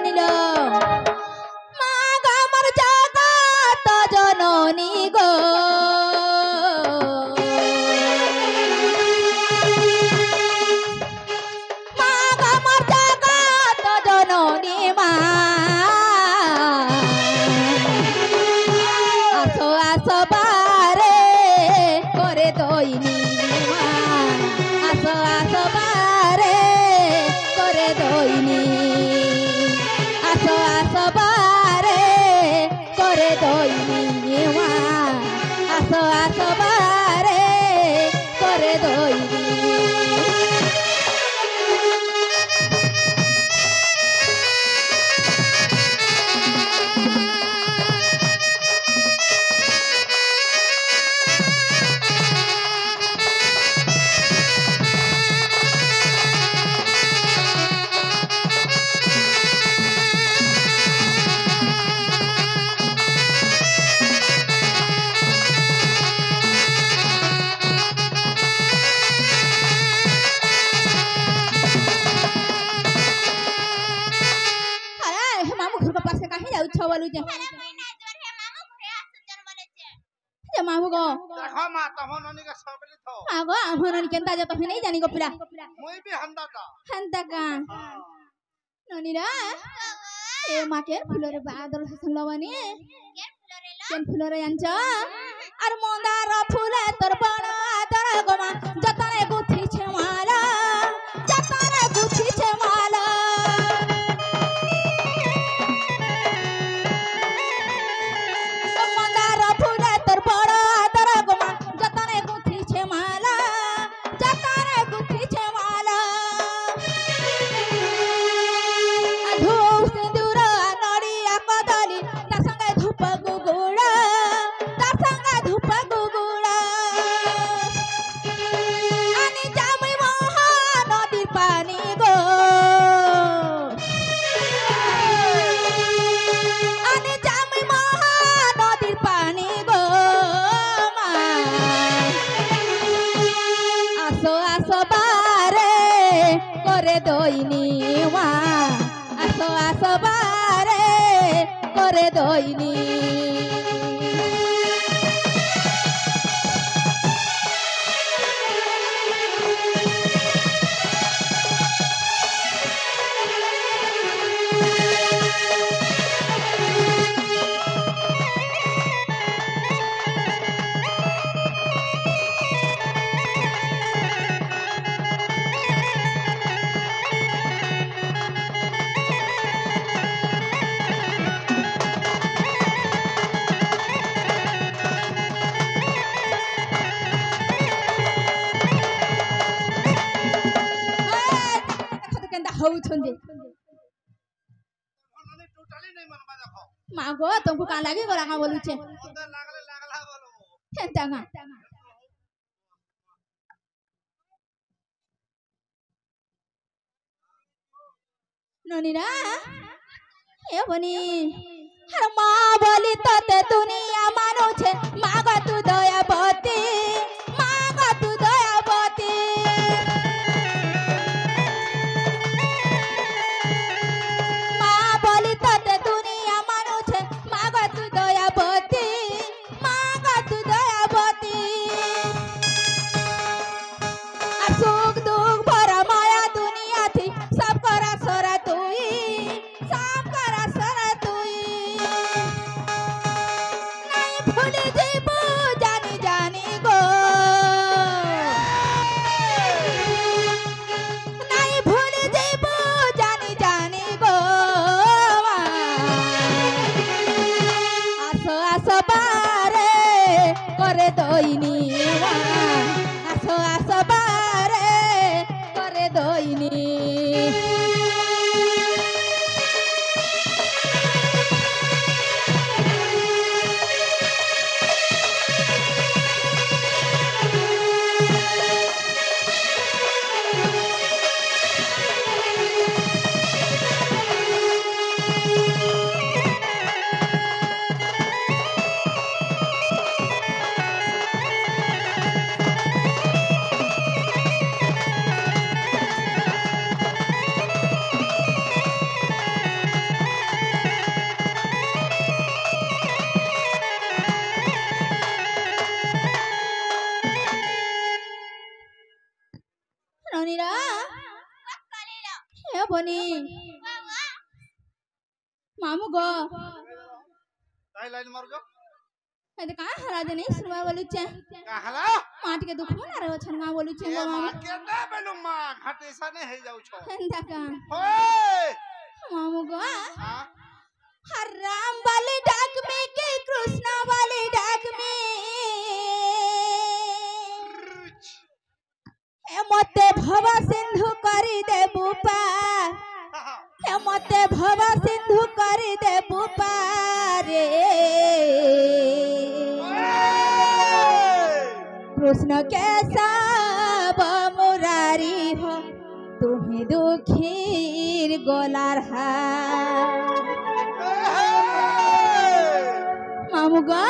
ননিল মা গামর জগত জননী গো মা গামর জগত জননী মা আসো আসো বারে করে দইনি মা আসো আসো বারে করে দইনি আসো আসো বারে করে দইনি মা আসো আসো বারে করে দইনি मामू गो देखो मा तमननी के सबली थो आगो हमनन केंता जत हे नहीं जानी गो पिला मुई भी हंदा का ननी रा ए मा के फुलरे बादल हसन लवनी केन फुलरे यांच अर मंदार फुले तोर बड़ा आदर गो मा जतने गुथी छे माला जतने गुथी छे माला मंदार फुले तोर बड़ा आदर गो मा जतने गुथी छे माला जतने गुथी छे माला धूप सिंदूर नड़िया कदली तार संगे धूप गुगुड़ा तार संगे धूप गुगुड़ा आनी जामुई मोहा नदी पानी गो आनी जामुई मोहा नदी पानी गो मा आसो आसो बारे करे दइनी मा आसो आसो बारे करे दइनी होउछन जे तमननी टोटली नहीं मनबा देखो मागो तुमको का लागे गोरा का बोलू छे ओते लागला बोलो केंता का ननी रा ए बनी हर मां बोली तो ते दुनिया मानो छे मागा तू दयावती मागा तू दयावती मां बोली तो ते दुनिया मानो छे मागा तू दयावती मागा तू दयावती आ सुख दुख भरा माया दुनिया थी सब करा सरा तुई सब करा सरा तुई नहीं भूली जीबू जानी जा ए बनी मामू गो ताई लाइन मार गो ए कहाँ हरा दे नहीं सुनवा बोलू चे काहला माटी के दुख ना रे छन मा बोलू चे ये मामू मार के ना बेलु मां घाटे सा ने हे जाऊ छो हंदा का ओए मामू गो हां हर राम वाले डाक में के कृष्ण वाले डाक में ए मते भव सिंधु करी दे बुपा ए मते भव सिंधु करी दे बुपा रे कृष्ण के सब मुरारी हो तुम्हें दुखीर गोलार हा मामू गो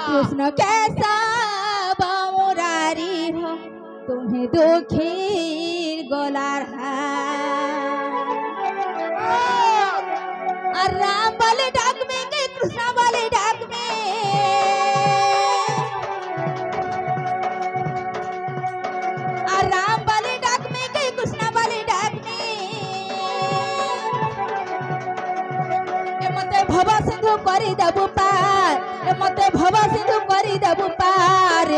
कृष्ण के सब मुरारी हो तुम्हें दुखीर गोलार हा और राम वाले डाक में के कृष्ण वाले डाक में और राम वाले डाक में के कृष्ण वाले डाक में ए मते भव सिंधु करी देबु पार ए मते भव सिंधु करी देबु पार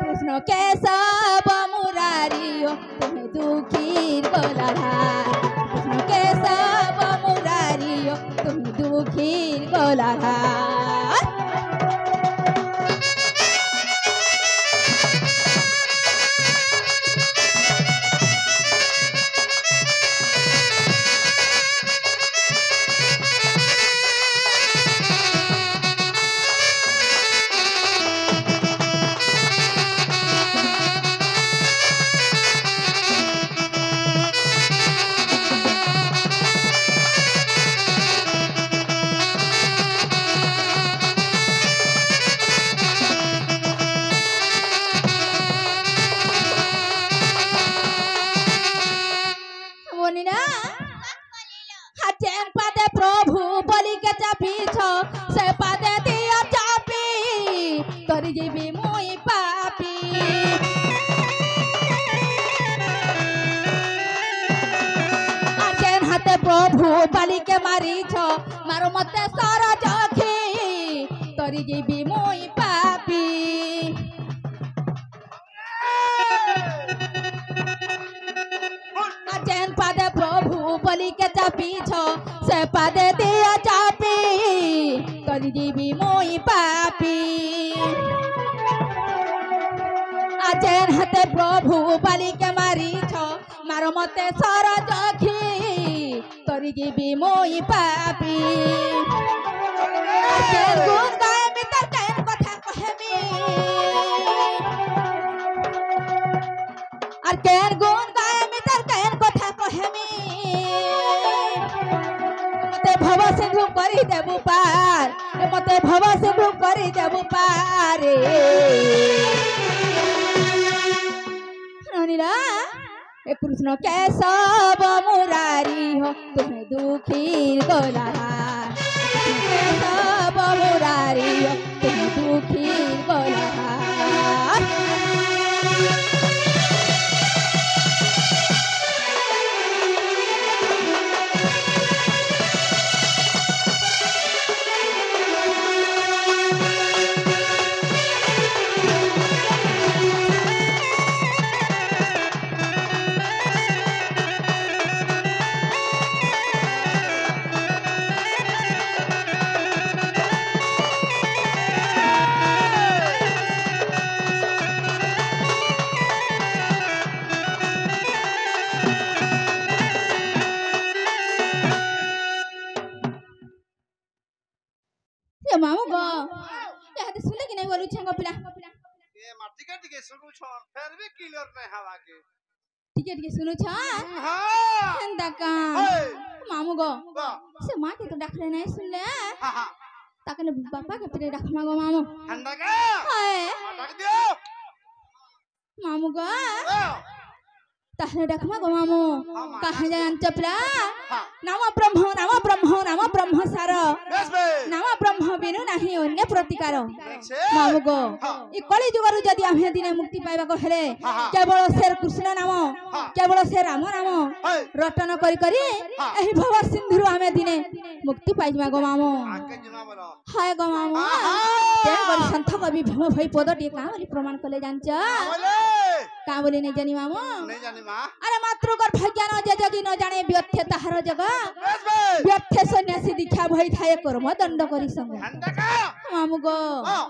कृष्ण के सब मुरारी हो तुम्हें दुखीर गोलाढ़ा कृष्ण के सब मुरारी हो तुम्हें दुखीर गोलाढ़ा जीवी मुई पापी आचेन हाथे प्रभु बाली के मारी छो मारो मते सारा जखी तोरी जीवी मुई पापी आचेन पादे प्रभु बाली के चापी छो से पादे दिया चापी तोरी जीवी मुई पापी आचेन हाथे प्रभु बाली के मारी छो मारो मते सारा जखी तोरी जीवी मोई पापी आचेन गुण गाए मितर केन कथा कहेमी आर केन गुण गाए मितर केन कथा कहेमी मते भव सिंधु करी देबु पार मते भव सिंधु करी देबु पार ए कृष्ण के सब मुरारी हो तुम्हें दुखीर गोलाढ़ा सब मुरारी हो तुम्हें दुखीर गोलाढ़ा मामू गो याद सुने कि नहीं बोलू छंगो पिला ये माटी के सुनु छ फिर भी क्लियर नहीं हवा के टिकट के सुनु छ हां हंदा का मामू गो से मां के तो डाकले नहीं सुन ले हां हां ताकने पापा के पेरे डाकमा गो मामू हंदा का हाय डाक दियो मामू गो তাহলে ডাকমা গো মামু মা, কাহে জানছ পিলা হ্যাঁ নাম ব্রহ্ম সার বেশ বেশ নাম ব্রহ্ম বিনু নাহি অন্য প্রতিকার দেখছে মামু গো হ্যাঁ ই কলি যুগରୁ যদি ଆମେ দিনে মুক্তি পাইବାକୁ ହେଲେ হ্যাঁ, হ্যাঁ। কেবଳ ସେ କୃଷ୍ଣ ନାମ হ্যাঁ। କେବଳ ସେ ରାମ ନାମ হেই ରଟନ କରି କରି হ্যাঁ। ଏହି ଭବ ସିନ୍ଧୁରୁ ଆମେ ଦିନେ ମୁକ୍ତି ପାଇଯିବା ଗো ମାମୁ আগে জিমা বলো হায় গো মামু আহা! ତେଣୁ କରି ସନ୍ଥ କବି ଭୀମ ଭଇ ପଦଟିଏ କାଁ ବୋଲି ପ୍ରମାଣ କଲେ ଜାଣିଛ বলে କାଁ ବୋଲି ନେଇ ଜାନି ମାମୁ নেই জানি মা আরে মাতৃকর ভাগ্যান যে যোগী ন জানে ব্যর্থে তাহার জগ বেশ বেশ ব্যর্থে সন্ন্যাসী দীক্ষা ভই থায়ে কর্ম দণ্ড করি সঙ্গ ঠান্ডা মামু গো হ্যাঁ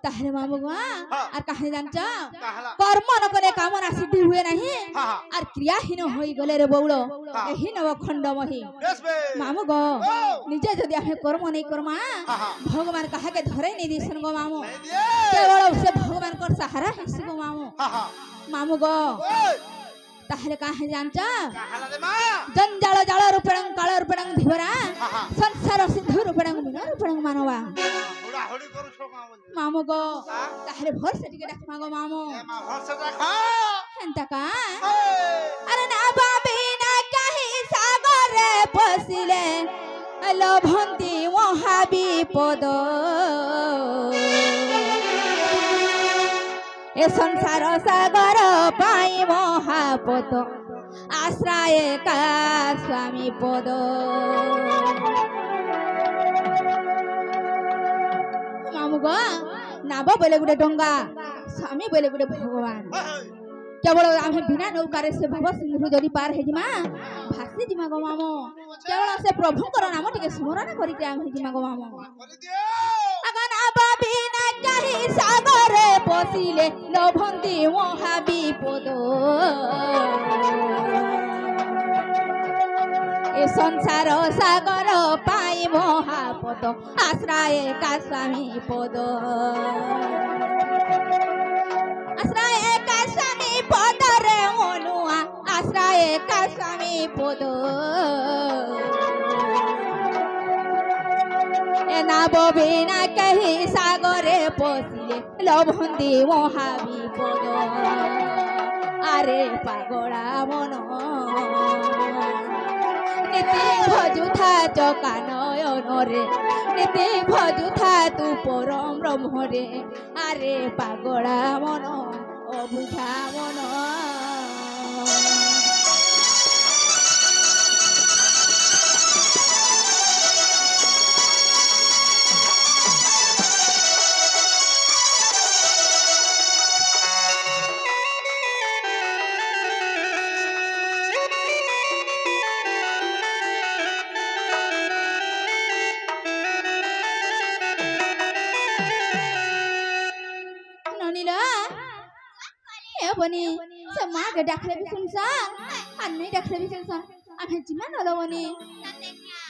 তাহলে মামু গো হ্যাঁ। আর কাহে জানছ কাহলা কর্ম ন করে কামনা সিদ্ধি হুয়ে নাহি হ্যাঁ হ্যাঁ আর ক্রিয়াহীন হই গলে রে বৌল হ্যাঁ। এহি নব খণ্ডমহি বেশ বেশ মামু গো ও নিজে যদি আমি কর্ম নেই কর্মা হ্যাঁ হ্যাঁ ভগবান কাহাকে ধরে নেই দিয়েছেন গো মামু নেই দিয়ে কেবল সে ভগবান কর সাহারা হেসি গো মামু হ্যাঁ হ্যাঁ মামু গো ওই তাহলে কাহে জানছ কাহলা রে মা জঞ্জাଳ ଜାଳ ରୂପେଣ କାଳ ରୂପେଣ ଧୀବରା হ্যাঁ হ্যাঁ ସଂସାର ସିନ୍ଧୁ ରୂପେଣ ମିନ ରୂପେଣ ମାନବା হুড়া হুড়ি করছ মা বলে ମାମୁ ଗୋ হ্যাঁ ତାହେଲେ ଭଲସେ ଟିକେ ଡାକମା ଗୋ ମାମୁ এ মা ভরসা রাখা ହେନ୍ତା କା এই ଆରେ ନା ଭାବି ନା କାହିଁ ସାଗରେ ପଶିଲେ ଲୋଭନ୍ତି ମହାବିପଦ ଏ ସଂସାର ସାଗର ପାଇଁ ମହାପଦ ଆଶ୍ରୟ କା ସ୍ୱାମୀ ପଦ ମାମୁ ଗୋ ନାବ ବୋଲେ ଗୋଟେ ଡଙ୍ଗା ସ୍ୱାମୀ ବୋଲେ ଗୋଟେ ଭଗବାନ হেই কেবল আমি বিনা নৌকারে সে ভব সিন্ধু যদি পার হেজিমা ভাসি জিমা গো মামু কেবল সে প্রভুঙ্কর নাম টিকে স্মরণ করিকে আমি জিমা গো মামু করে দিও আগন আবাবি না কাহি সাগরে পশিলে লোভন্তি মহাবিপদ এ সংসার সাগর পাই মহাপদ আশ্রয় কা স্বামী পদ আশ্রয় কা স্বামী পদ রে মনুয়া আশ্রয় কা স্বামী পদ এ নাব বিনা কহি সাগরে পশিলে লোভন্তি মহাবিপদ আরে পাগলা মন নীতি ভজুথা চকা নয়নরে নীতি ভজুথা তু পরম ব্রহ্মরে আরে পাগলা মন অবুঝা মন ননিলা এ বনি সে মাকে ডাকলে বি শুনছা আর নাই ডাকলে বি শুনছা আমি জিমা নলো বনি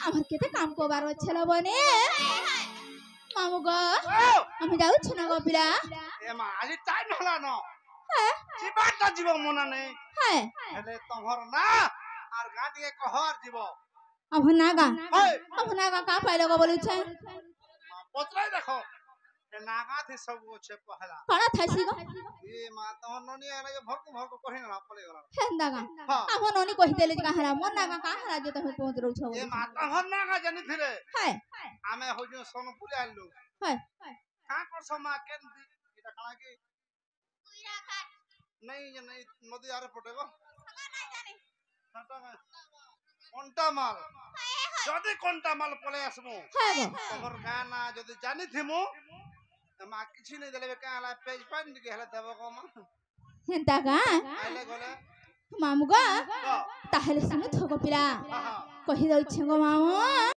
আমার কেতে কাম করবার আছে বনি মামু গো আমি যাচ্ছি না গো পিলা এ মা আজি টাইম হলা ন হ্যাঁ জীবাটা জীব মনা নেই হ্যাঁ হেলে তোমার না আর গা দিয়ে কহর জীব আমার নাগা হেই আমার নাগা কা পাইলো গো বলছে মা পত্রাই দেখো এ নাগা থি সব আছে পহলা কড়া থাইছি গো এ মা তোমার ননি আগে ভরকু কহি না পড়ে গলা হেন্দা গা হ্যাঁ আমার ননি কহি দেলে যে কাহারা মন নাগা কাহারা যে তুমি পৌঁছ রউছ এ মা তোমার নাগা জানি ফিরে হ্যাঁ আমি হইছো সোনপুরে আইলু হ্যাঁ কা করছ মা কেন এটা কানা কি नहीं ये नहीं नदी आरे पटेगो कोंटा माल जदी कोंटा माल पले आसमु হ্যাঁ গো तोहर गाना जदी जानी थिमु मा किछि नहीं देले काला पेज पान दिके हला देबो को मा হেন্দা গা आइले गले মামু গো हाँ তাহলে শুনে থগো পিলা हाँ কহি দউছে গো মামু